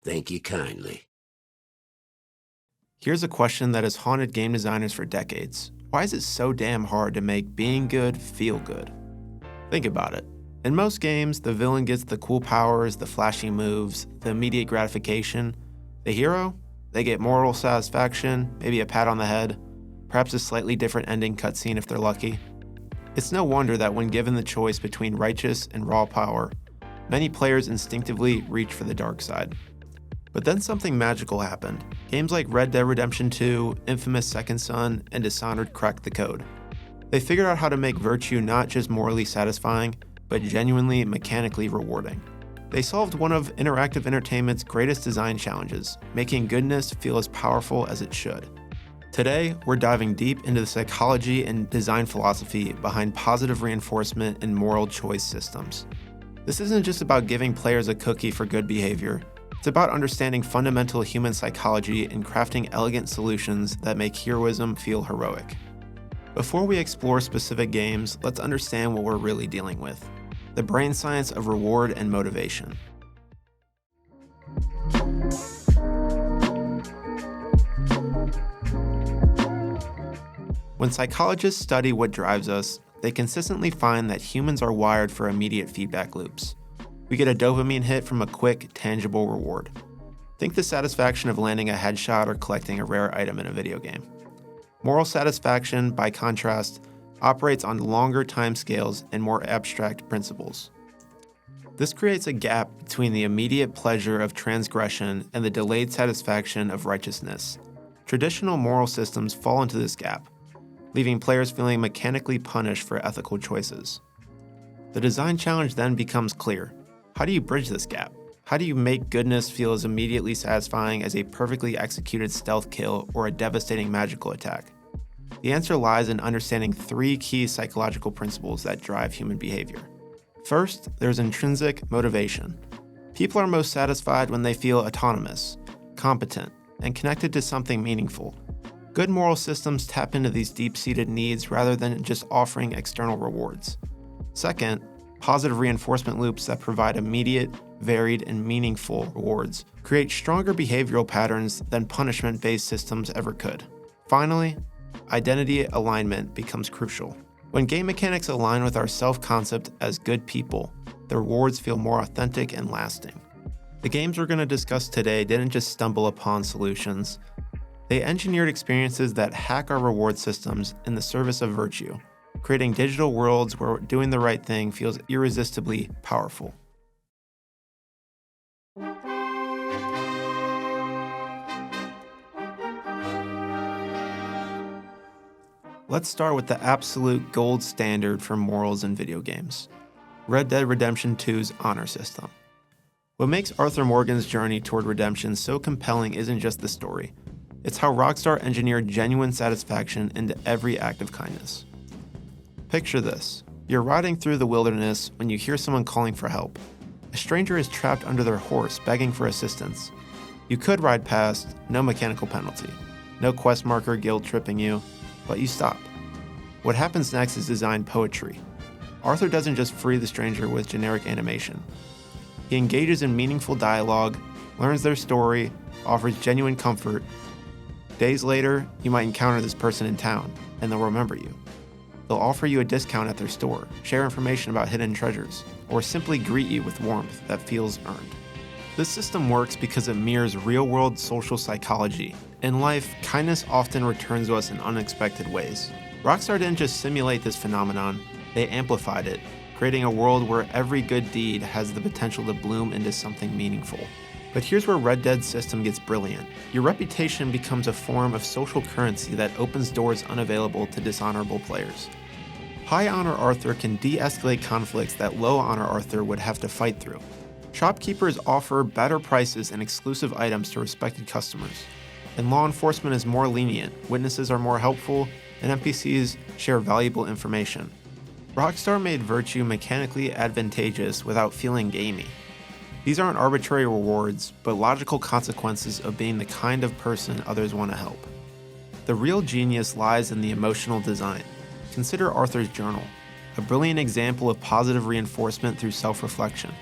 Thank you kindly. Here's a question that has haunted game designers for decades. Why is it so damn hard to make being good feel good? Think about it. In most games, the villain gets the cool powers, the flashy moves, the immediate gratification. The hero? They get moral satisfaction, maybe a pat on the head, perhaps a slightly different ending cutscene if they're lucky. It's no wonder that when given the choice between righteous and raw power, many players instinctively reach for the dark side. But then something magical happened. Games like Red Dead Redemption 2, infamous Second Son, and Dishonored cracked the code. They figured out how to make virtue not just morally satisfying, but genuinely mechanically rewarding. They solved one of interactive entertainment's greatest design challenges, making goodness feel as powerful as it should. Today, we're diving deep into the psychology and design philosophy behind positive reinforcement and moral choice systems. This isn't just about giving players a cookie for good behavior. It's about understanding fundamental human psychology and crafting elegant solutions that make heroism feel heroic. Before we explore specific games, let's understand what we're really dealing with: the brain science of reward and motivation. When psychologists study what drives us, they consistently find that humans are wired for immediate feedback loops. We get a dopamine hit from a quick, tangible reward. Think the satisfaction of landing a headshot or collecting a rare item in a video game. Moral satisfaction, by contrast, operates on longer timescales and more abstract principles. This creates a gap between the immediate pleasure of transgression and the delayed satisfaction of righteousness. Traditional moral systems fall into this gap, leaving players feeling mechanically punished for ethical choices. The design challenge then becomes clear. How do you bridge this gap? How do you make goodness feel as immediately satisfying as a perfectly executed stealth kill or a devastating magical attack? The answer lies in understanding three key psychological principles that drive human behavior. First, there's intrinsic motivation. People are most satisfied when they feel autonomous, competent, and connected to something meaningful. Good moral systems tap into these deep-seated needs rather than just offering external rewards. Second, positive reinforcement loops that provide immediate, varied, and meaningful rewards create stronger behavioral patterns than punishment-based systems ever could. Finally, identity alignment becomes crucial. When game mechanics align with our self-concept as good people, the rewards feel more authentic and lasting. The games we're going to discuss today didn't just stumble upon solutions. They engineered experiences that hack our reward systems in the service of virtue, creating digital worlds where doing the right thing feels irresistibly powerful. Let's start with the absolute gold standard for morals in video games: Red Dead Redemption 2's honor system. What makes Arthur Morgan's journey toward redemption so compelling isn't just the story. It's how Rockstar engineered genuine satisfaction into every act of kindness. Picture this. You're riding through the wilderness when you hear someone calling for help. A stranger is trapped under their horse begging for assistance. You could ride past, no mechanical penalty, no quest marker guilt-tripping you, but you stop. What happens next is design poetry. Arthur doesn't just free the stranger with generic animation. He engages in meaningful dialogue, learns their story, offers genuine comfort. Days later, you might encounter this person in town, and they'll remember you. They'll offer you a discount at their store, share information about hidden treasures, or simply greet you with warmth that feels earned. This system works because it mirrors real-world social psychology. In life, kindness often returns to us in unexpected ways. Rockstar didn't just simulate this phenomenon, they amplified it, creating a world where every good deed has the potential to bloom into something meaningful. But here's where Red Dead's system gets brilliant. Your reputation becomes a form of social currency that opens doors unavailable to dishonorable players. High honor Arthur can de-escalate conflicts that low honor Arthur would have to fight through. Shopkeepers offer better prices and exclusive items to respected customers. And law enforcement is more lenient, witnesses are more helpful, and NPCs share valuable information. Rockstar made virtue mechanically advantageous without feeling gamey. These aren't arbitrary rewards, but logical consequences of being the kind of person others want to help. The real genius lies in the emotional design. Consider Arthur's journal, a brilliant example of positive reinforcement through self-reflection.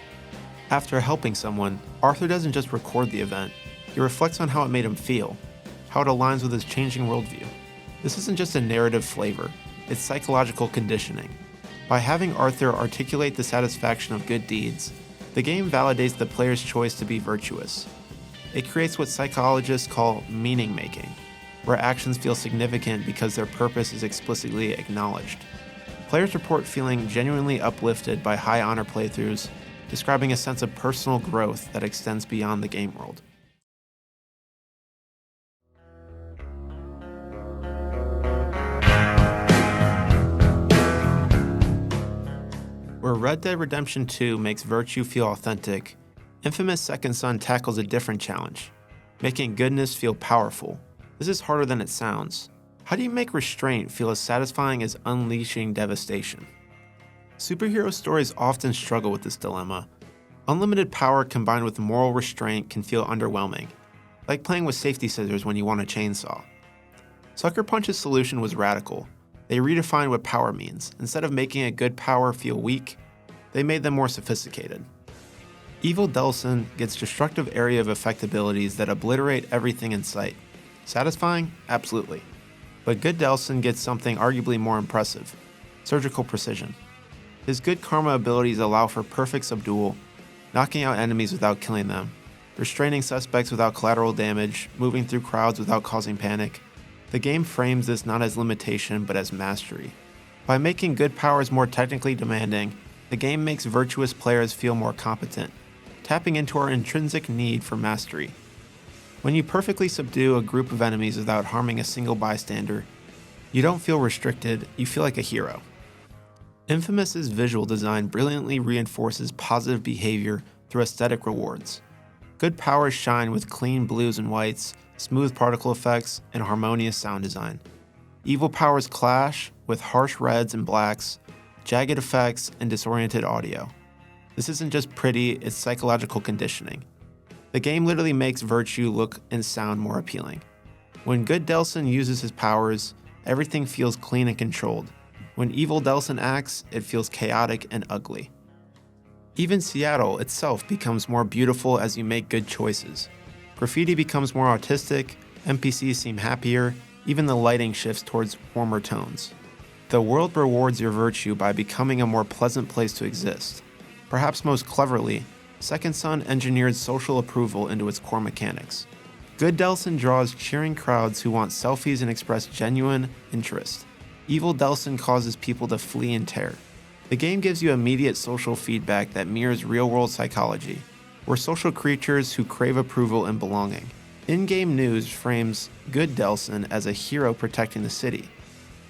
After helping someone, Arthur doesn't just record the event, he reflects on how it made him feel, how it aligns with his changing worldview. This isn't just a narrative flavor, it's psychological conditioning. By having Arthur articulate the satisfaction of good deeds, the game validates the player's choice to be virtuous. It creates what psychologists call meaning making, where actions feel significant because their purpose is explicitly acknowledged. Players report feeling genuinely uplifted by high honor playthroughs, describing a sense of personal growth that extends beyond the game world. Where Red Dead Redemption 2 makes virtue feel authentic, Infamous Second Son tackles a different challenge, making goodness feel powerful. This is harder than it sounds. How do you make restraint feel as satisfying as unleashing devastation? Superhero stories often struggle with this dilemma. Unlimited power combined with moral restraint can feel underwhelming, like playing with safety scissors when you want a chainsaw. Sucker Punch's solution was radical. They redefined what power means. Instead of making a good power feel weak, they made them more sophisticated. Evil Delsin gets destructive area of effect abilities that obliterate everything in sight. Satisfying? Absolutely. But good Delsin gets something arguably more impressive: surgical precision. His good karma abilities allow for perfect subdual, knocking out enemies without killing them, restraining suspects without collateral damage, moving through crowds without causing panic. The game frames this not as limitation but as mastery. By making good powers more technically demanding, the game makes virtuous players feel more competent, tapping into our intrinsic need for mastery. When you perfectly subdue a group of enemies without harming a single bystander, you don't feel restricted, you feel like a hero. Infamous's visual design brilliantly reinforces positive behavior through aesthetic rewards. Good powers shine with clean blues and whites, smooth particle effects, and harmonious sound design. Evil powers clash with harsh reds and blacks, jagged effects, and disoriented audio. This isn't just pretty, it's psychological conditioning. The game literally makes virtue look and sound more appealing. When good Delsin uses his powers, everything feels clean and controlled. When evil Delsin acts, it feels chaotic and ugly. Even Seattle itself becomes more beautiful as you make good choices. Graffiti becomes more artistic, NPCs seem happier, even the lighting shifts towards warmer tones. The world rewards your virtue by becoming a more pleasant place to exist. Perhaps most cleverly, Second Son engineered social approval into its core mechanics. Good Delsin draws cheering crowds who want selfies and express genuine interest. Evil Delsin causes people to flee in terror. The game gives you immediate social feedback that mirrors real-world psychology. We're social creatures who crave approval and belonging. In-game news frames good Delsin as a hero protecting the city,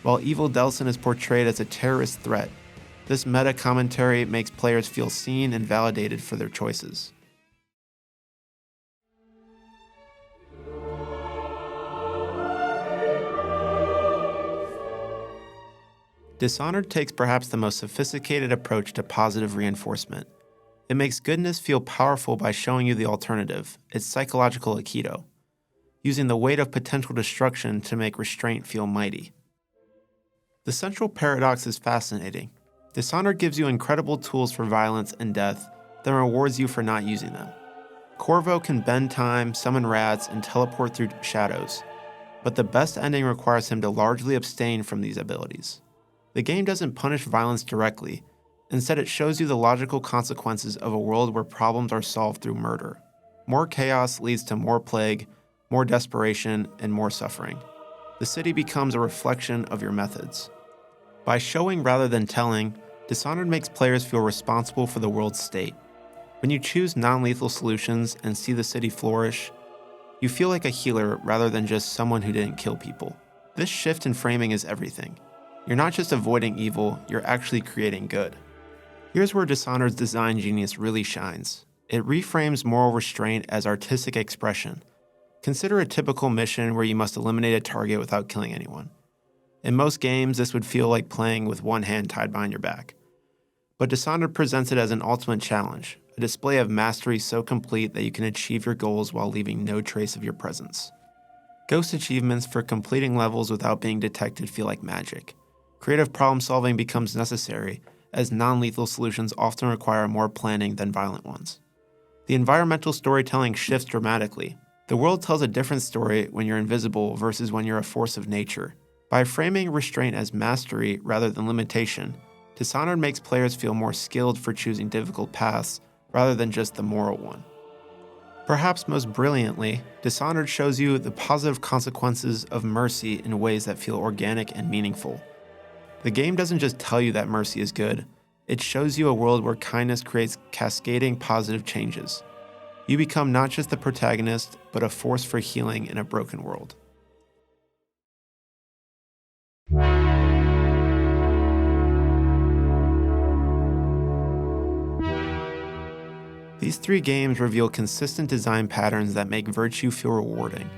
while evil Delsin is portrayed as a terrorist threat. This meta-commentary makes players feel seen and validated for their choices. Dishonored takes perhaps the most sophisticated approach to positive reinforcement. It makes goodness feel powerful by showing you the alternative, its psychological aikido, using the weight of potential destruction to make restraint feel mighty. The central paradox is fascinating. Dishonored gives you incredible tools for violence and death, then rewards you for not using them. Corvo can bend time, summon rats, and teleport through shadows, but the best ending requires him to largely abstain from these abilities. The game doesn't punish violence directly. Instead, it shows you the logical consequences of a world where problems are solved through murder. More chaos leads to more plague, more desperation, and more suffering. The city becomes a reflection of your methods. By showing rather than telling, Dishonored makes players feel responsible for the world's state. When you choose non-lethal solutions and see the city flourish, you feel like a healer rather than just someone who didn't kill people. This shift in framing is everything. You're not just avoiding evil, you're actually creating good. Here's where Dishonored's design genius really shines. It reframes moral restraint as artistic expression. Consider a typical mission where you must eliminate a target without killing anyone. In most games, this would feel like playing with one hand tied behind your back. But Dishonored presents it as an ultimate challenge, a display of mastery so complete that you can achieve your goals while leaving no trace of your presence. Ghost achievements for completing levels without being detected feel like magic. Creative problem-solving becomes necessary, as non-lethal solutions often require more planning than violent ones. The environmental storytelling shifts dramatically. The world tells a different story when you're invisible versus when you're a force of nature. By framing restraint as mastery rather than limitation, Dishonored makes players feel more skilled for choosing difficult paths rather than just the moral one. Perhaps most brilliantly, Dishonored shows you the positive consequences of mercy in ways that feel organic and meaningful. The game doesn't just tell you that mercy is good, it shows you a world where kindness creates cascading positive changes. You become not just the protagonist, but a force for healing in a broken world. These 3 games reveal consistent design patterns that make virtue feel rewarding.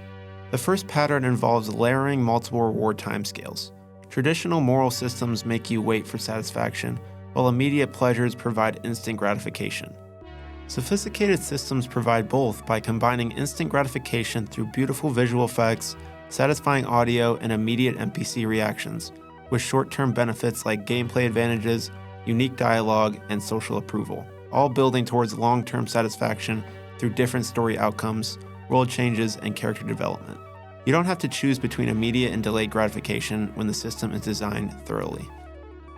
The first pattern involves layering multiple reward timescales. Traditional moral systems make you wait for satisfaction, while immediate pleasures provide instant gratification. Sophisticated systems provide both by combining instant gratification through beautiful visual effects, satisfying audio, and immediate NPC reactions, with short-term benefits like gameplay advantages, unique dialogue, and social approval, all building towards long-term satisfaction through different story outcomes, world changes, and character development. You don't have to choose between immediate and delayed gratification when the system is designed thoroughly.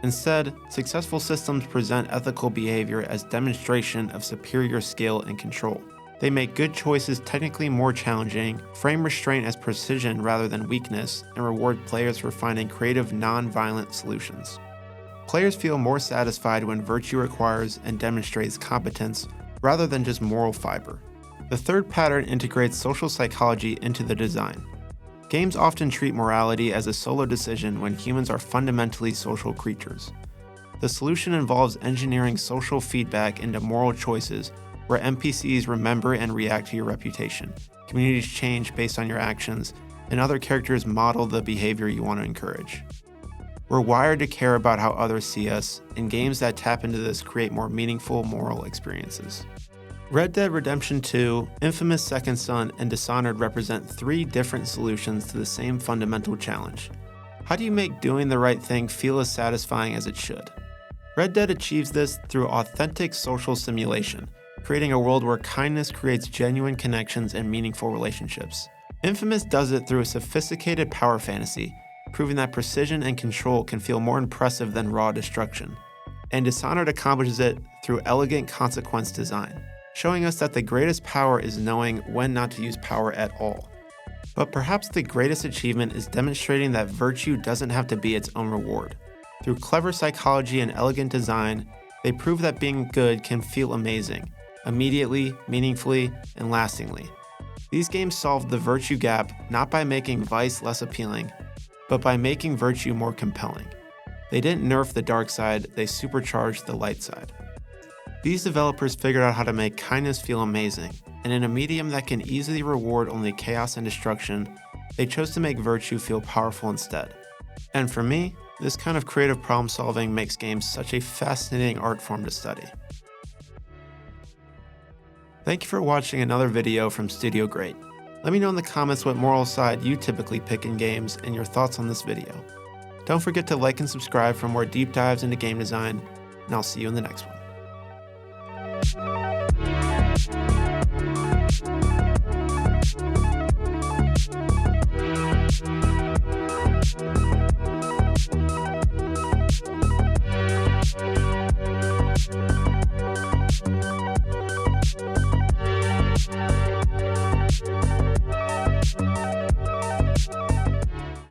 Instead, successful systems present ethical behavior as demonstration of superior skill and control. They make good choices technically more challenging, frame restraint as precision rather than weakness, and reward players for finding creative, non-violent solutions. Players feel more satisfied when virtue requires and demonstrates competence rather than just moral fiber. The third pattern integrates social psychology into the design. Games often treat morality as a solo decision when humans are fundamentally social creatures. The solution involves engineering social feedback into moral choices where NPCs remember and react to your reputation, communities change based on your actions, and other characters model the behavior you want to encourage. We're wired to care about how others see us, and games that tap into this create more meaningful moral experiences. Red Dead Redemption 2, Infamous Second Son, and Dishonored represent 3 different solutions to the same fundamental challenge. How do you make doing the right thing feel as satisfying as it should? Red Dead achieves this through authentic social simulation, creating a world where kindness creates genuine connections and meaningful relationships. Infamous does it through a sophisticated power fantasy, proving that precision and control can feel more impressive than raw destruction. And Dishonored accomplishes it through elegant consequence design, showing us that the greatest power is knowing when not to use power at all. But perhaps the greatest achievement is demonstrating that virtue doesn't have to be its own reward. Through clever psychology and elegant design, they prove that being good can feel amazing, immediately, meaningfully, and lastingly. These games solve the virtue gap not by making vice less appealing, but by making virtue more compelling. They didn't nerf the dark side, they supercharged the light side. These developers figured out how to make kindness feel amazing, and in a medium that can easily reward only chaos and destruction, they chose to make virtue feel powerful instead. And for me, this kind of creative problem solving makes games such a fascinating art form to study. Thank you for watching another video from Studio Great. Let me know in the comments what moral side you typically pick in games and your thoughts on this video. Don't forget to like and subscribe for more deep dives into game design, and I'll see you in the next one.